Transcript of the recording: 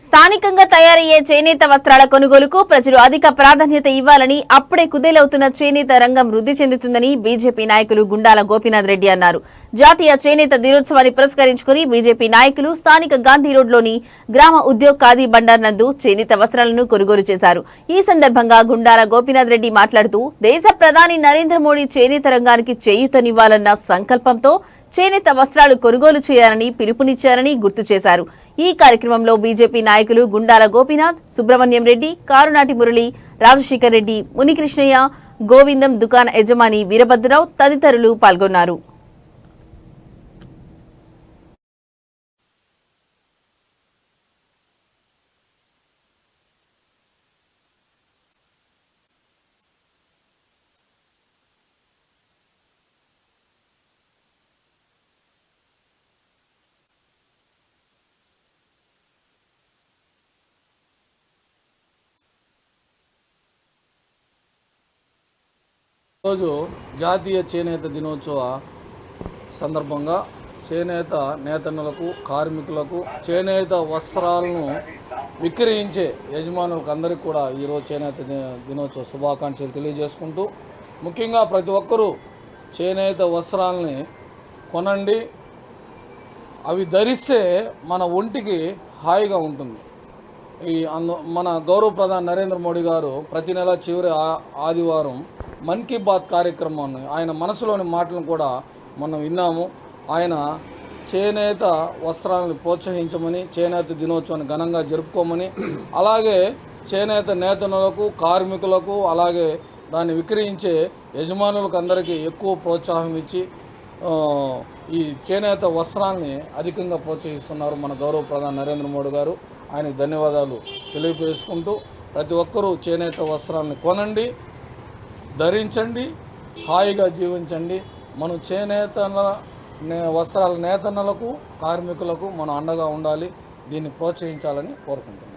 స్థానికంగా తయారయ్యే చేనేత వస్త్రాల కొనుగోలుకు ప్రజలు అధిక ప్రాధాన్యత ఇవ్వాలని, అప్పుడే కుదేలవుతున్న చేనేత రంగం వృద్ధి చెందుతుందని బీజేపీ నాయకులు గుండాల గోపీనాథ్ రెడ్డి అన్నారు. జాతీయ చేనేత దినోత్సవాన్ని పురస్కరించుకుని బీజేపీ నాయకులు స్థానిక గాంధీ రోడ్లోని గ్రామ ఉద్యోగ్ ఖాదీ బండార్ నందు చేనేత వస్త్రాలను కొనుగోలు చేశారు. ఈ సందర్భంగా గుండాల గోపీనాథ్ రెడ్డి మాట్లాడుతూ, దేశ ప్రధాని నరేంద్ర మోడీ చేనేత రంగానికి చేయూతనివ్వాలన్న సంకల్పంతో చేనేత వస్త్రాలు కొనుగోలు చేయాలని పిలుపునిచ్చారని గుర్తు చేశారు. ఈ కార్యక్రమంలో బీజేపీ నాయకులు గుండాల గోపీనాథ్, సుబ్రహ్మణ్యం రెడ్డి, కారునాటి మురళి, రాజశేఖర్ రెడ్డి, మునికృష్ణయ్య, గోవిందం దుకాణ యజమాని వీరభద్రరావు తదితరులు పాల్గొన్నారు. రోజు జాతీయ చేనేత దినోత్సవ సందర్భంగా చేనేత నేతన్నలకు, కార్మికులకు, చేనేత వస్త్రాలను విక్రయించే యజమానులకు అందరికీ కూడా ఈరోజు చేనేత దినోత్సవ శుభాకాంక్షలు తెలియజేసుకుంటూ, ముఖ్యంగా ప్రతి ఒక్కరూ చేనేత వస్త్రాలని కొనండి. అవి ధరిస్తే మన ఒంటికి హాయిగా ఉంటుంది. మన గౌరవ ప్రధాని నరేంద్ర మోడీ గారు ప్రతి నెల చివరి ఆదివారం మన్ కీ బాత్ కార్యక్రమాన్ని, ఆయన మనసులోని మాటలను కూడా మనం విన్నాము. ఆయన చేనేత వస్త్రాలను ప్రోత్సహించమని, చేనేత దినోత్సవాన్ని ఘనంగా జరుపుకోమని, అలాగే చేనేత నేతనులకు, కార్మికులకు, అలాగే దాన్ని విక్రయించే యజమానులకు అందరికీ ఎక్కువ ప్రోత్సాహం ఇచ్చి ఈ చేనేత వస్త్రాన్ని అధికంగా ప్రోత్సహిస్తున్నారు మన గౌరవ ప్రధాని నరేంద్ర మోడీ గారు. ఆయనకు ధన్యవాదాలు తెలియజేసుకుంటూ, ప్రతి ఒక్కరూ చేనేత వస్త్రాన్ని కొనండి, ధరించండి, హాయిగా జీవించండి. మనం చేనేత వస్త్రాల నేతన్నలకు, కార్మికులకు మనం అండగా ఉండాలి. దీన్ని ప్రోత్సహించాలని కోరుకుంటున్నాం.